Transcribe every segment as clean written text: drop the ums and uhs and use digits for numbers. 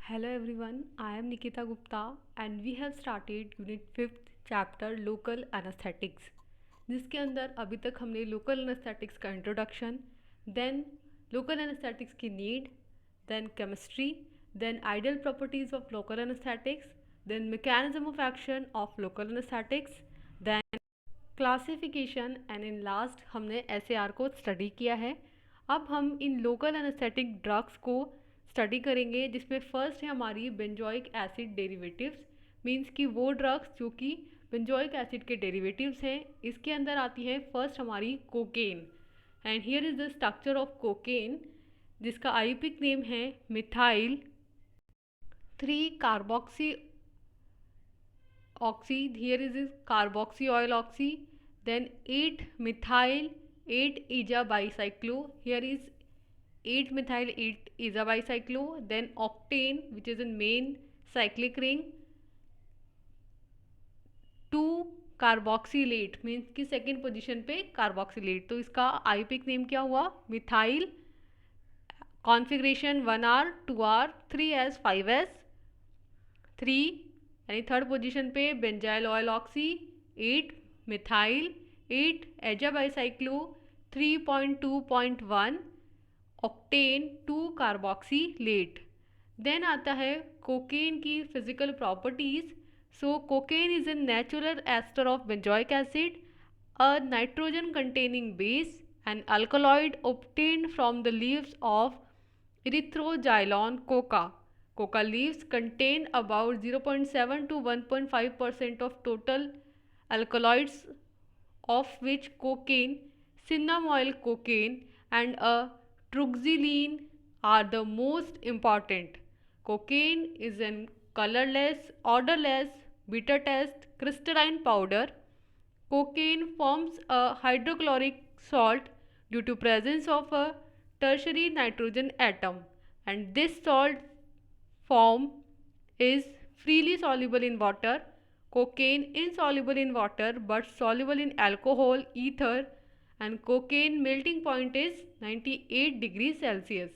Hello everyone, I am Nikita Gupta and we have started Unit 5th chapter Local Anesthetics, जिसके अंदर अभी तक हमने लोकल एनेस्थेटिक्स का इंट्रोडक्शन, देन लोकल एनेस्थेटिक्स की need, then chemistry, then ideal properties of local anaesthetics, then mechanism of action of local anaesthetics, then classification and in last हमने S को study किया है। अब हम इन लोकल एनेस्थेटिक ड्रग्स को स्टडी करेंगे, जिसमें फर्स्ट है हमारी बेंजोइक एसिड डेरिवेटिव्स, मींस कि वो ड्रग्स जो कि बेंजोइक एसिड के डेरिवेटिव्स हैं। इसके अंदर आती है फर्स्ट हमारी cocaine, and here is the structure of cocaine, जिसका आयुर्वेदिक नेम है methyl 3 carboxy oxy, here is carboxy oil oxy, then 8 methyl 8 eza bicyclo, here is 8 methyl 8 eza bicyclo, then octane which is in main cyclic ring, 2 कार्बोक्सीलेट means कि second position पे कार्बोक्सीलेट, तो इसका IUPAC name क्या हुआ methyl, configuration 1R 2R 3S 5S 3, यानी third position पे benzoyloxy 8 methyl 8 azabicyclo 3.2.1 octane 2 carboxylate. Then आता है कोकेन की physical properties. So cocaine is a natural ester of benzoic acid, a nitrogen containing base and alkaloid obtained from the leaves of erythroxylon coca. Coca leaves contain about 0.7 to 1.5% of total alkaloids, of which cocaine, cinnamoyl cocaine, and a truxylene are the most important. Cocaine is a colorless, odorless, bitter taste crystalline powder. Cocaine forms a hydrochloric salt due to presence of a tertiary nitrogen atom, and this salt form is freely soluble in water. Cocaine insoluble in water but soluble in alcohol, ether, and cocaine melting point is 98 degree Celsius.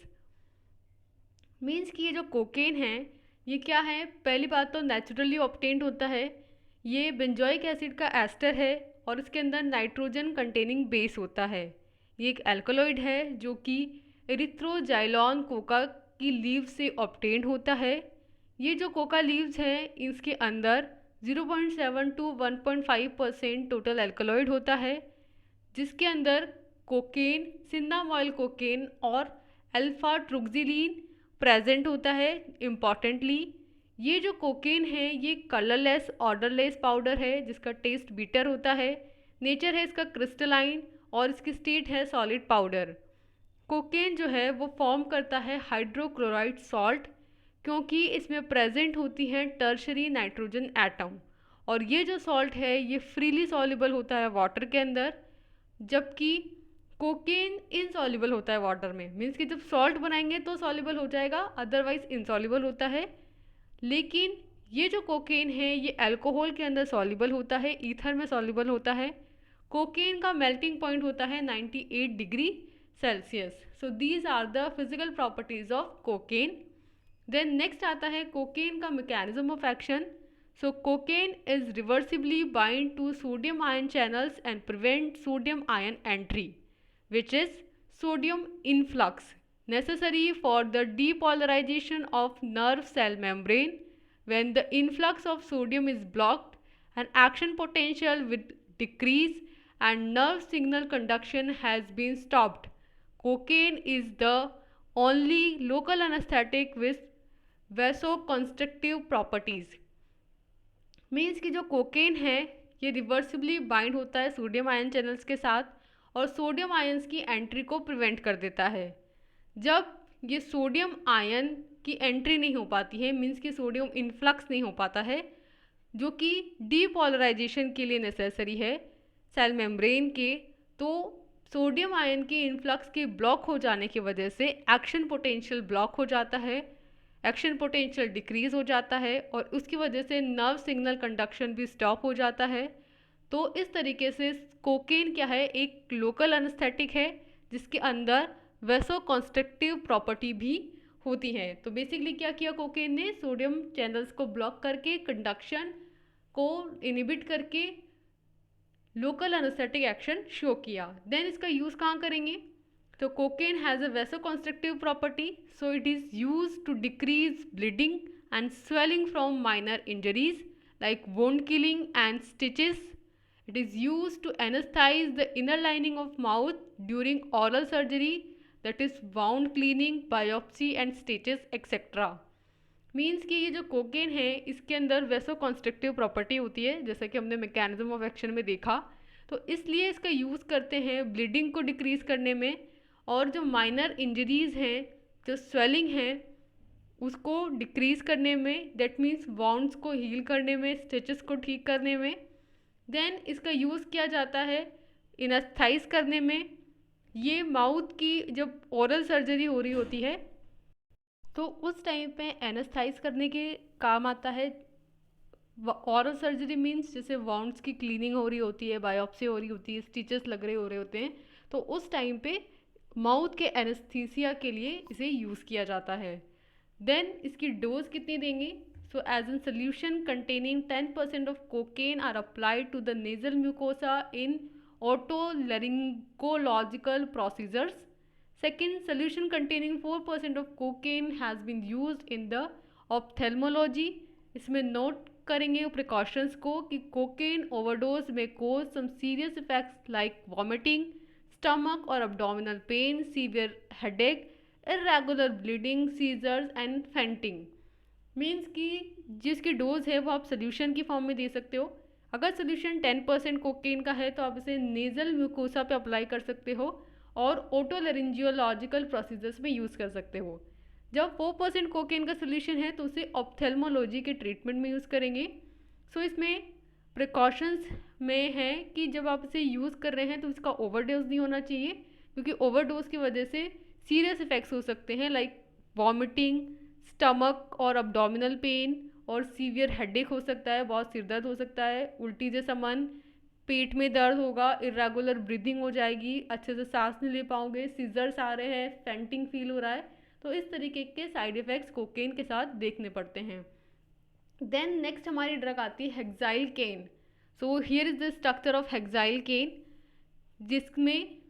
Means कि ये जो cocaine है ये क्या है, पहली बात तो नेचुरली ऑब्टेन्ड होता है, ये बेंजोइक एसिड का एस्टर है और इसके अंदर नाइट्रोजन कंटेनिंग बेस होता है। ये एक एल्कलॉइड है जो कि एरिथ्रोजाइलॉन कोका की लीव से ऑब्टेन्ड होता है। ये जो कोका लीव्स हैं इसके अंदर 0.7 टू 1.5% टोटल एल्कलॉइड होता है, जिसके अंदर कोकेन, सिन्नामॉयल कोकेन और अल्फा ट्रुक्सिलीन प्रेजेंट होता है। इम्पॉर्टेंटली ये जो कोकेन है ये कलरलेस ऑर्डरलेस पाउडर है जिसका टेस्ट बीटर होता है, नेचर है इसका क्रिस्टलाइन और इसकी स्टेट है सॉलिड पाउडर। कोकेन जो है वो फॉर्म करता है हाइड्रोक्लोराइड सॉल्ट, क्योंकि इसमें प्रेजेंट होती हैं टर्शरी नाइट्रोजन एटम, और ये जो सॉल्ट है ये फ्रीली सॉल्युबल होता है वाटर के अंदर, जबकि कोकेन इनसॉल्युबल होता है वाटर में। मीन्स कि जब सॉल्ट बनाएंगे तो सॉल्युबल हो जाएगा, अदरवाइज इनसॉल्युबल होता है। लेकिन ये जो कोकेन है ये अल्कोहल के अंदर सॉल्युबल होता है, ईथर में सॉल्युबल होता है। कोकेन का मेल्टिंग पॉइंट होता है 98 degree Celsius. So these are the physical properties of cocaine. Then next आता है कोकेन का mechanism of action. So cocaine is reversibly bind to sodium ion channels and prevent sodium ion entry, which is sodium influx necessary for the depolarization of nerve cell membrane. When the influx of sodium is blocked, an action potential will decrease and nerve signal conduction has been stopped. Cocaine is the only local anesthetic with vasoconstrictive properties. Means कि जो cocaine है ये reversibly bind होता है sodium ion channels के साथ और sodium ions की एंट्री को प्रिवेंट कर देता है। जब ये सोडियम आयन की एंट्री नहीं हो पाती है, मीन्स कि सोडियम इन्फ्लक्स नहीं हो पाता है, जो कि डीपोलराइजेशन के लिए नेसेसरी है सेल मेम्ब्रेन के, तो सोडियम आयन के इन्फ्लक्स के ब्लॉक हो जाने की वजह से एक्शन पोटेंशियल ब्लॉक हो जाता है, एक्शन पोटेंशियल डिक्रीज हो जाता है और उसकी वजह से नर्व सिग्नल कंडक्शन भी स्टॉप हो जाता है। तो इस तरीके से कोकेन क्या है, एक लोकल एनेस्थेटिक है जिसके अंदर वेसोकॉन्स्ट्रिक्टिव प्रॉपर्टी भी होती हैं। तो बेसिकली क्या किया कोकेन ने, सोडियम चैनल्स को ब्लॉक करके कंडक्शन को इनिबिट करके लोकल एनेस्थेटिक एक्शन शो किया। देन इसका यूज़ कहाँ करेंगे, तो cocaine has a vasoconstrictive property, so it is use to decrease bleeding and swelling from minor injuries like wound killing and stitches. It is used to anesthetize the inner lining of mouth during oral surgery, that is wound cleaning, biopsy and stitches etc. Means कि ये जो cocaine है इसके अंदर vasoconstrictive property होती है, जैसा कि हमने मैकेनिज्म ऑफ एक्शन में देखा। तो इसलिए इसका यूज़ करते हैं ब्लीडिंग को डिक्रीज़ करने में, और जो माइनर इंजरीज़ हैं, जो स्वेलिंग है उसको डिक्रीज़ करने में, दैट मीन्स वाउंड्स को हील करने में, स्टिचेस को ठीक करने में। देन इसका यूज़ किया जाता है इनेस्थाइज करने में। ये माउथ की जब ओरल सर्जरी हो रही होती है तो उस टाइम पे एनेस्थाइज करने के काम आता है। ओरल सर्जरी मीन्स जैसे वाउंड्स की क्लीनिंग हो रही होती है, बायोप्सी हो रही होती है, स्टिचेस लग रहे हो रहे होते हैं, तो उस टाइम पे माउथ के एनेस्थीसिया के लिए इसे यूज़ किया जाता है। देन इसकी डोज कितनी देंगे, so as an solution containing 10% of cocaine are applied to the nasal mucosa in otolaryngological procedures. Second, solution containing 4% of cocaine has been used in the ophthalmology. इसमें नोट करेंगे precautions को कि cocaine overdose में cause some serious effects like vomiting, stomach और abdominal pain, severe headache, irregular bleeding, seizures and fainting. Means कि जिसकी dose है वो आप सोल्यूशन की फॉर्म में दे सकते हो। अगर सोल्यूशन 10% कोकेन का है तो आप इसे नेजल म्यूकोसा पे अप्लाई कर सकते हो और ओटोलैरिंजियोलॉजिकल प्रोसीजर्स में यूज़ कर सकते हो। जब 4% कोकेन का सोल्यूशन है तो उसे ऑप्थेल्मोलॉजी के ट्रीटमेंट में यूज़ करेंगे। सो इसमें प्रिकॉशंस में है कि जब आप इसे यूज़ कर रहे हैं तो इसका ओवरडोज नहीं होना चाहिए, क्योंकि ओवरडोज की वजह से सीरियस इफेक्ट्स हो सकते हैं लाइक वॉमिटिंग, स्टमक और abdominal पेन और सीवियर हेडेक हो सकता है, बहुत सिर दर्द हो सकता है, उल्टी जैसा मन, पेट में दर्द होगा, इरेगुलर ब्रीदिंग हो जाएगी, अच्छे से सांस नहीं ले पाओगे, सीजर्स आ रहे हैं, फेंटिंग फील हो रहा है। तो इस तरीके के साइड इफ़ेक्ट्स कोकेन के साथ देखने पड़ते हैं। देन नेक्स्ट हमारी ड्रग आती है hexylcaine. So here is the structure of hexylcaine, जिसमें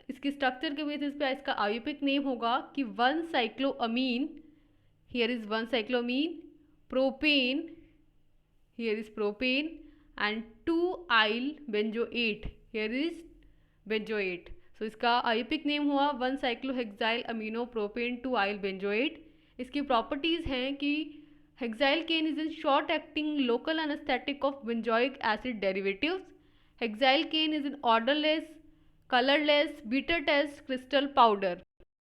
इसकी स्ट्रक्चर के बेसिस पे इसका आयुर्वेदिक नेम होगा कि 1 cycloamine, here is 1 cycloamine, propane, here is propane and 2-aryl benzoate, here is benzoate. So इसका आयुर्वेदिक नेम हुआ 1 cyclohexyl amino propane 2-aryl benzoate। इसकी प्रॉपर्टीज़ हैं कि hexylcaine is an short acting local anaesthetic of benzoic acid derivatives. Hexylcaine is an odourless, colourless, bitter taste crystal powder.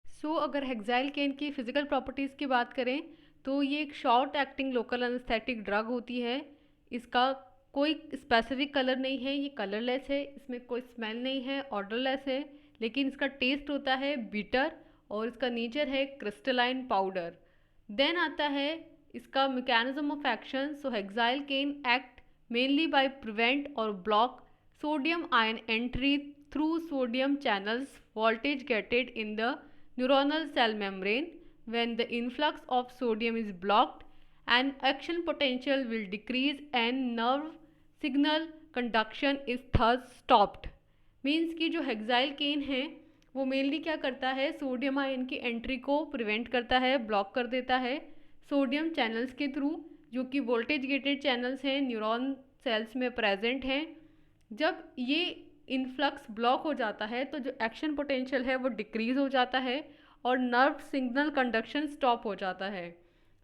So अगर hexyl केन की physical properties की बात करें तो ये एक short acting local anaesthetic drug होती है। इसका कोई स्पेसिफिक कलर नहीं है, ये कलरलेस है, इसमें कोई स्मेल नहीं है, ऑर्डरलेस है, लेकिन इसका टेस्ट होता है बीटर और इसका नेचर है क्रिस्टलाइन पाउडर। देन आता है इसका mechanism of action. So hexylcaine act mainly by prevent और block sodium ion entry through sodium channels voltage gated in the neuronal cell membrane. When the influx of sodium is blocked, an action potential will decrease and nerve signal conduction is thus stopped. Means कि जो hexyl केन है वो mainly क्या करता है, sodium ion की entry को prevent करता है, ब्लॉक कर देता है सोडियम चैनल्स के थ्रू, जो कि वोल्टेज गेटेड चैनल्स हैं, न्यूरॉन सेल्स में प्रेजेंट हैं। जब ये इनफ्लक्स ब्लॉक हो जाता है तो जो एक्शन पोटेंशियल है वो डिक्रीज़ हो जाता है और नर्व सिग्नल कंडक्शन स्टॉप हो जाता है।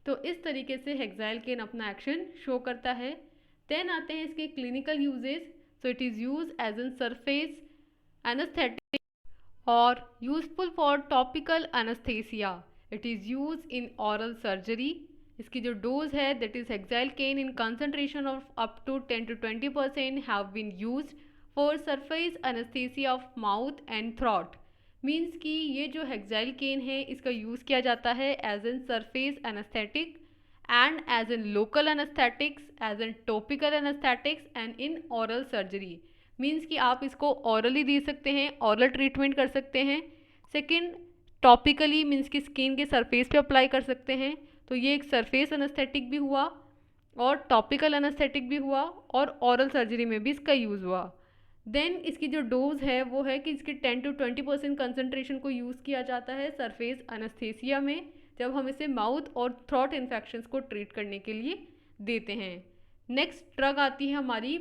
तो इस तरीके से हेक्साइल केन अपना एक्शन शो करता है। देन आते हैं इसके clinical uses. So it is use as an surface anaesthetic और useful for topical anaesthesia. It is use in oral surgery. इसकी जो डोज है that is hexylcaine in concentration of up to 10 to 20% have been used for surface anaesthesia of mouth and throat. Means कि ये जो hexyl केन है इसका use किया जाता है as an surface anaesthetic and as an local anaesthetics, as an topical anaesthetics and in oral surgery. Means कि आप इसको ऑरली दे सकते हैं, ऑरल ट्रीटमेंट कर सकते हैं। सेकेंड, टॉपिकली मीन्स कि स्किन के सरफेस पे अप्लाई कर सकते हैं, तो ये एक सरफेस एनेस्थेटिक भी हुआ और टॉपिकल एनेस्थेटिक भी हुआ और ऑरल सर्जरी में भी इसका यूज़ हुआ। देन इसकी जो डोज है वो है कि इसकी 10 to 20% कंसनट्रेशन को यूज़ किया जाता है सरफेस एनेस्थीसिया में, जब हम इसे माउथ और थ्रोट इन्फेक्शंस को ट्रीट करने के लिए देते हैं। नेक्स्ट ड्रग आती है हमारी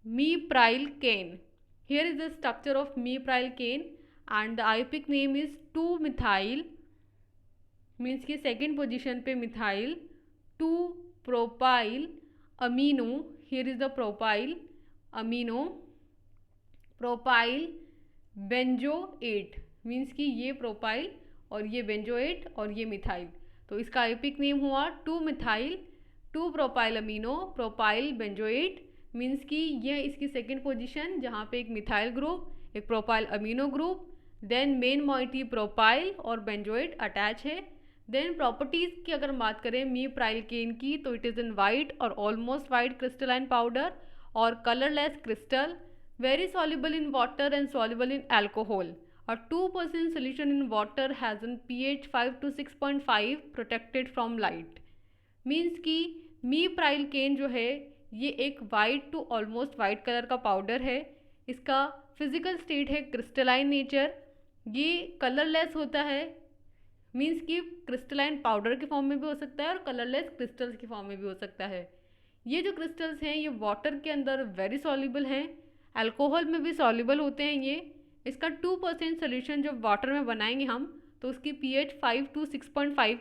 meprylcaine. Here is the structure of meprylcaine and the IUPAC name is two methyl, means की सेकेंड पोजिशन पे methyl, two propyl amino, here is the propyl amino, propyl benzoate, means कि ये प्रोपाइल और ये बेंजोएट और ये मिथाइल, तो इसका आईपिक नेम हुआ two methyl two propyl amino propyl benzoate, means कि ये इसकी सेकेंड पोजीशन जहाँ पे एक मिथाइल ग्रुप एक propyl amino group, then main moiety propyl और बेंजोएट अटैच है। देन प्रॉपर्टीज़ की अगर बात करें मीप्राइलकेन की, तो इट इज़ इन वाइट और ऑलमोस्ट वाइट क्रिस्टलाइन पाउडर और colourless crystal, very soluble in water and soluble in alcohol. A 2% solution in water has a pH 5 to 6.5 protected from light. Means कि meprylcaine जो है ये एक white to almost white colour का powder है, इसका physical state है crystalline nature, ये कलरलेस होता है, मीन्स कि क्रिस्टलाइन पाउडर के फॉर्म में भी हो सकता है और कलरलेस क्रिस्टल्स के फॉर्म में भी हो सकता है। ये जो क्रिस्टल्स हैं ये वाटर के अंदर वेरी सॉल्युबल हैं, अल्कोहल में भी सॉल्युबल होते हैं ये। इसका 2% सोल्यूशन जब वाटर में बनाएंगे हम तो उसकी pH 5 to 6.5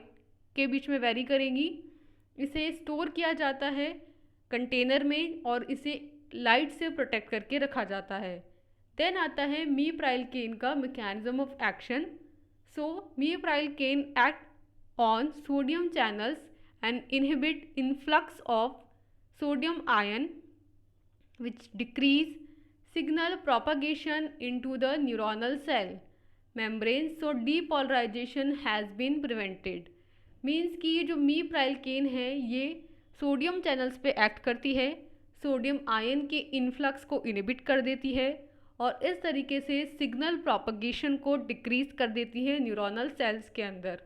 के बीच में वेरी करेंगी। इसे स्टोर किया जाता है कंटेनर में और इसे लाइट से प्रोटेक्ट करके रखा जाता है। देन आता है मीप्राइलकेन का mechanism of action. So meprylcaine act on sodium channels and inhibit influx of sodium ion which decrease signal propagation into the neuronal cell membrane, so depolarization has been prevented। Means कि ये जो मीप्राइलकेन है ये sodium channels पे act करती है, sodium ion के influx को इनहिबिट कर देती है और इस तरीके से सिग्नल प्रोपगेशन को डिक्रीज कर देती है न्यूरोनल सेल्स के अंदर,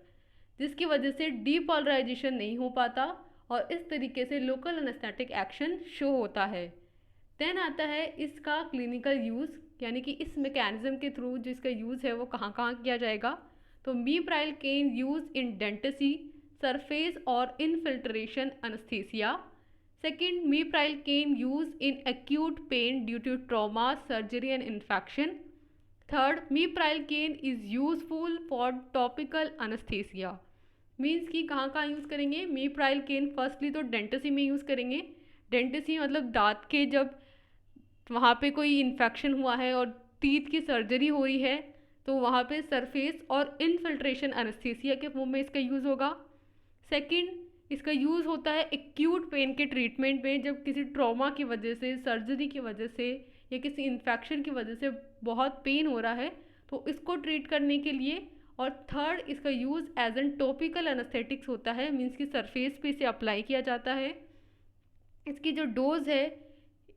जिसकी वजह से डीपोलराइजेशन नहीं हो पाता और इस तरीके से लोकल एनेस्थेटिक एक्शन शो होता है। देन आता है इसका क्लिनिकल यूज़, यानी कि इस मैकेनिज्म के थ्रू जो इसका यूज़ है वो कहाँ कहाँ किया जाएगा। तो meprylcaine use in dentistry, surface और infiltration anaesthesia. Second, meprylcaine use in acute pain due to trauma, surgery and infection. Third, meprylcaine is useful for topical anaesthesia. Means कि कहाँ कहाँ यूज़ करेंगे मीप्राइलकेन, फर्स्टली तो डेंटिसी में यूज़ करेंगे। डेंटिसी मतलब दांत के जब वहाँ पे कोई इन्फेक्शन हुआ है और टीथ की सर्जरी हो रही है तो वहाँ पे सरफेस और इनफिल्ट्रेशन एनेस्थीसिया के फॉर्म में इसका यूज़ होगा। सेकंड, इसका यूज़ होता है एक्यूट पेन के ट्रीटमेंट में, जब किसी ट्रॉमा की वजह से, सर्जरी की वजह से या किसी इन्फेक्शन की वजह से बहुत पेन हो रहा है तो इसको ट्रीट करने के लिए। और थर्ड, इसका use as an topical anaesthetics होता है, मीन्स कि सरफेस पे इसे अप्लाई किया जाता है। इसकी जो डोज है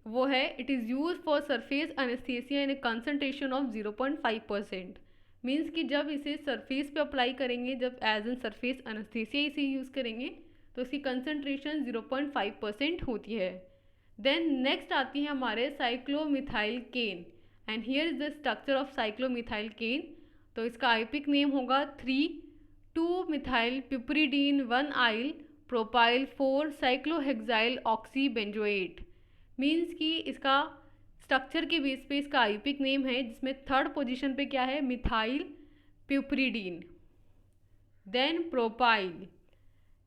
वो है it is use for surface anaesthesia in A concentration of 0.5%। Means कि जब इसे सरफेस पे अप्लाई करेंगे, जब एज एन सरफेस एनेस्थीसिया इसे यूज़ करेंगे तो इसकी कंसनट्रेशन 0.5% होती है। देन नेक्स्ट आती है हमारे cyclomethycaine and here is the structure of cyclomethycaine. तो इसका आईपिक नेम होगा 3,2-मिथाइल पिपरीडीन 1-आइल प्रोपाइल 4-साइक्लोहेक्साइल ऑक्सी बेंजोएट। मीन्स कि इसका स्ट्रक्चर के बेस पे इसका आईपिक नेम है, जिसमें थर्ड पोजीशन पे क्या है methyl piperidine, then propyl,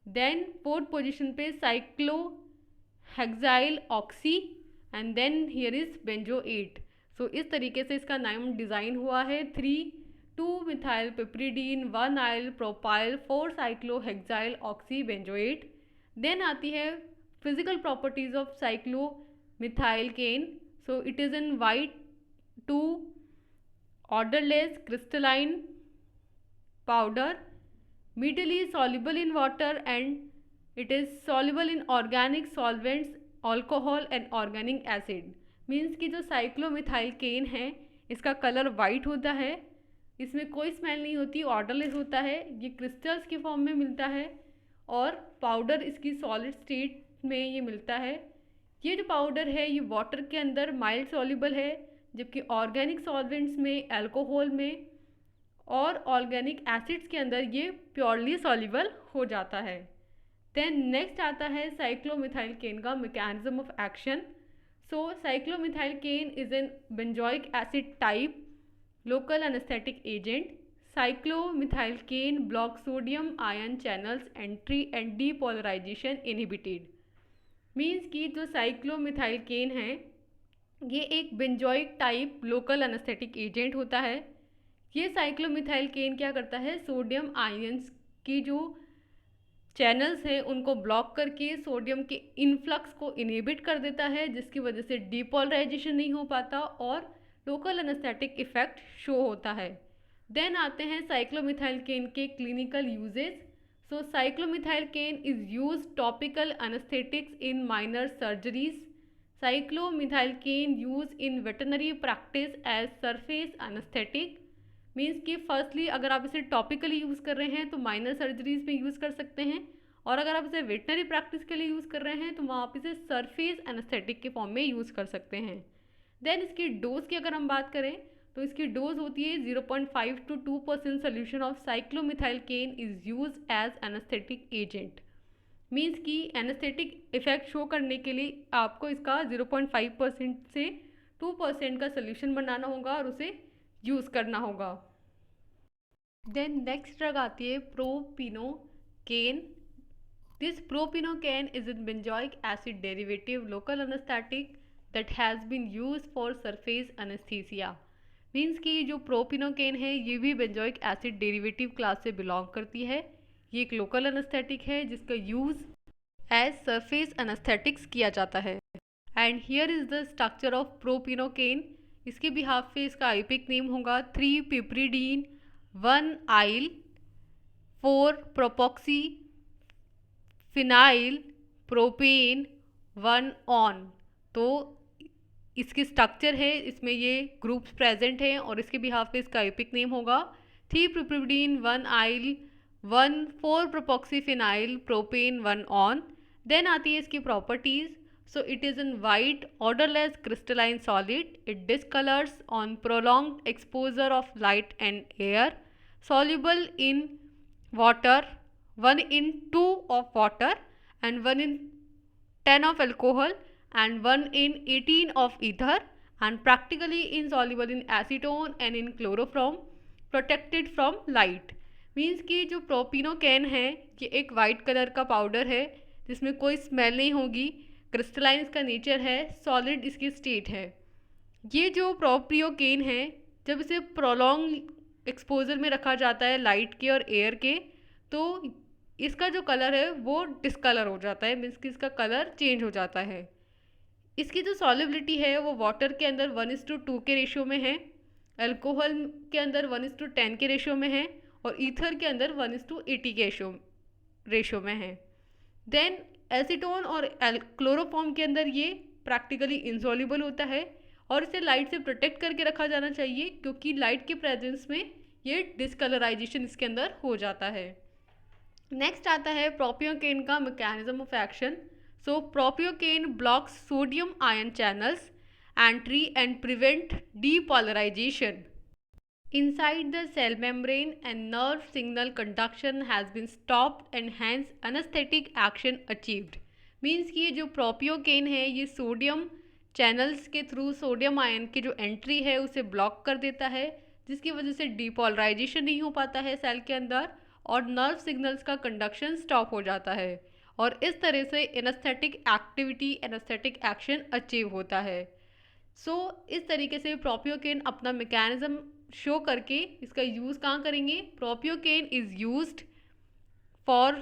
then fourth position पे cyclohexyl oxy and then here is benzoate. So इस तरीके से इसका नाम डिज़ाइन हुआ है 3,2-मिथाइल पिपरीडीन 1-आइल प्रोपाइल 4-साइक्लोहेक्साइल ऑक्सी बेंजोएट। देन आती है physical properties of cyclomethycaine. So it is in white to odourless crystalline powder, medially soluble in water and it is soluble in organic solvents, alcohol and organic acid। Means कि जो साइक्लोमिथाइलकेन है इसका colour white होता है, इसमें कोई smell नहीं होती, ऑर्डरलेस होता है, ये क्रिस्टल्स की फॉर्म में मिलता है और पाउडर इसकी सॉलिड स्टेट में ये मिलता है। ये जो पाउडर है ये वाटर के अंदर माइल्ड सॉल्युबल है, जबकि ऑर्गेनिक सॉल्वेंट्स में, अल्कोहल में और ऑर्गेनिक एसिड्स के अंदर ये प्योरली सॉल्युबल हो जाता है। देन नेक्स्ट आता है साइक्लोमिथाइल केन का mechanism of action. So cyclomethycaine is an benzoic acid type local anaesthetic agent. Cyclomethycaine block sodium ion channels entry and depolarization inhibited. Means कि जो cyclomethycaine है ये एक benzoic type local anaesthetic agent होता है। ये साइक्लोमिथाइल केन क्या करता है, सोडियम आयंस की जो चैनल्स हैं उनको ब्लॉक करके सोडियम के इनफ्लक्स को इनहिबिट कर देता है, जिसकी वजह से डीपोलराइजेशन नहीं हो पाता और लोकल एनेस्थेटिक इफेक्ट शो होता है। देन आते हैं साइक्लोमिथाइल केन के clinical uses. So cyclomethycaine is use topical anaesthetics in minor surgeries. Cyclomethycaine use in veterinary practice as surface anaesthetic. Means कि फर्स्टली अगर आप इसे टॉपिकली यूज़ कर रहे हैं तो माइनर सर्जरीज में यूज़ कर सकते हैं, और अगर आप इसे वेटनरी प्रैक्टिस के लिए यूज़ कर रहे हैं तो वहाँ आप इसे सरफेस एनेस्थेटिक के फॉर्म में यूज़ कर सकते हैं। देन इसकी डोज की अगर हम बात करें तो इसकी डोज होती है 0.5 to 2% solution of cyclomethycaine is use as anaesthetic agent. Means कि एनेस्थेटिक इफेक्ट शो करने के लिए आपको इसका 0.5% से 2% का सोल्यूशन बनाना होगा और उसे यूज़ करना होगा। देन नेक्स्ट ड्रग आती है propinocaine. This propinocaine is an benzoic acid derivative local anaesthetic that has been use for surface anaesthesia. Means कि जो प्रोपिनोकेन है ये भी बेंजोइक एसिड डेरिवेटिव क्लास से बिलोंग करती है। ये एक लोकल एनेस्थेटिक है जिसका यूज़ एज सरफेस एनेस्थेटिक्स किया जाता है। And here is the structure of propinocaine. इसके बिहाफ पे इसका आईपिक नेम होगा 3 piperidine 1 yl 4 propoxy phenyl propane 1 one. तो इसकी स्ट्रक्चर है, इसमें ये ग्रुप्स प्रेजेंट हैं और इसके बिहाफ पे इसका आईपिक नेम होगा 3 piperidine 1 oil 1 4 propoxy phenyl propane 1 on. Then आती है इसकी properties. So it is in white odorless crystalline solid. It discolors on prolonged exposure of light and air. Soluble in water, 1 in 2 of water and 1 in 10 of alcohol and 1 in 18 of ether, and practically insoluble in acetone and in chloroform, protected from light. Means कि जो propinocaine है ये एक white colour का powder है जिसमें कोई smell नहीं होगी, क्रिस्टलाइन इसका नेचर है, सॉलिड इसकी स्टेट है। ये जो प्रोपिनोकेन है जब इसे प्रोलॉन्ग एक्सपोजर में रखा जाता है लाइट के और एयर के तो इसका जो कलर है वो डिस्कलर हो जाता है, मीन्स कि इसका कलर चेंज हो जाता है। इसकी जो सॉलिबिलिटी है वो वाटर के अंदर 1:2 के रेशियो में है, अल्कोहल के अंदर 1:10 के रेशियो में है और ईथर के अंदर 1:80 के रेशियो में है। देन एसीटोन और क्लोरोफॉर्म के अंदर ये प्रैक्टिकली इंसॉल्युबल होता है और इसे लाइट से प्रोटेक्ट करके रखा जाना चाहिए क्योंकि लाइट के प्रेजेंस में ये डिस्कलराइजेशन इसके अंदर हो जाता है। नेक्स्ट आता है प्रोपियोकेन का mechanism of action. So propiocaine blocks sodium ion channels entry and prevent depolarization inside the cell membrane, and nerve signal conduction has been stopped and hence anesthetic action achieved। Means कि ये जो प्रोपियोकेन है ये sodium channels के through sodium ion की जो entry है उसे ब्लॉक कर देता है, जिसकी वजह से डीपोलराइजेशन नहीं हो पाता है सेल के अंदर और नर्व सिग्नल्स का कंडक्शन स्टॉप हो जाता है और इस तरह से anaesthetic activity anaesthetic action achieve होता है। सो इस तरीके से प्रोपियोकेन अपना मैकेनिज्म शो करके इसका यूज़ कहाँ करेंगे। Propiocaine is used for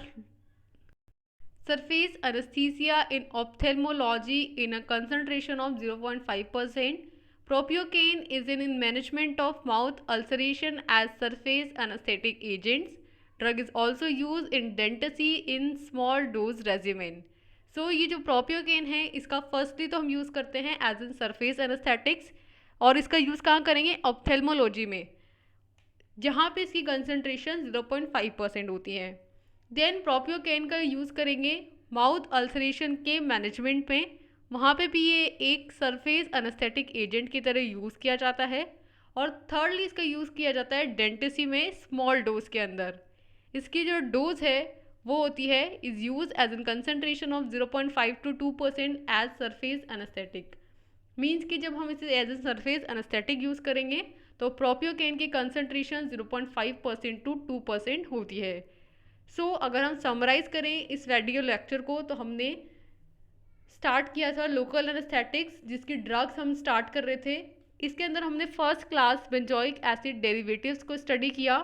surface anaesthesia in ophthalmology in a concentration of 0.5%। Propiocaine is in management of mouth ulceration as surface anaesthetic agents. Drug is also use in dentistry in small dose regimen. So ये जो प्रोपियोकेन है इसका firstly तो हम use करते हैं as in surface anaesthetics और इसका यूज़ कहाँ करेंगे, ऑप्थेल्मोलॉजी में। जहाँ पे इसकी कंसनट्रेशन 0.5% होती है। देन प्रोपियोकेन का यूज़ करेंगे माउथ अल्सरेशन के मैनेजमेंट में, वहाँ पे भी ये एक सरफेस अनेस्थेटिक एजेंट की तरह यूज़ किया जाता है। और थर्डली इसका यूज़ किया जाता है डेंटिसी में स्मॉल डोज के अंदर। इसकी जो डोज है वो होती है is use as an concentration of 0.5 to 2% as surface anaesthetic. Means कि जब हम इसे as a surface anaesthetic use करेंगे तो प्रोपियोकेन की कंसनट्रेशन 0.5% to 2% होती है। अगर हम समराइज़ करें इस वीडियो लेक्चर को, तो हमने स्टार्ट किया था लोकल एनेस्थेटिक्स, जिसकी ड्रग्स हम स्टार्ट कर रहे थे। इसके अंदर हमने first class benzoic acid derivatives को स्टडी किया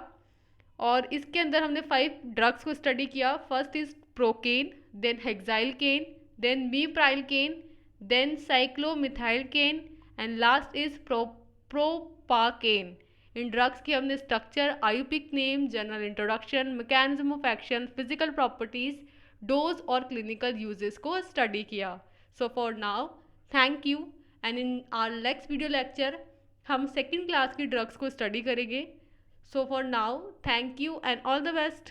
और इसके अंदर हमने 5 ड्रग्स को स्टडी किया। First is procaine, then hexylcaine, then meprylcaine, then cyclomethycaine and last is propacaine. इन ड्रग्स की हमने structure, IUPAC name, general introduction, mechanism of action, physical properties, dose और क्लिनिकल यूजेस को स्टडी किया। So for now thank you, and in our next video lecture हम second class की drugs को study करेंगे। So for now, thank you and all the best.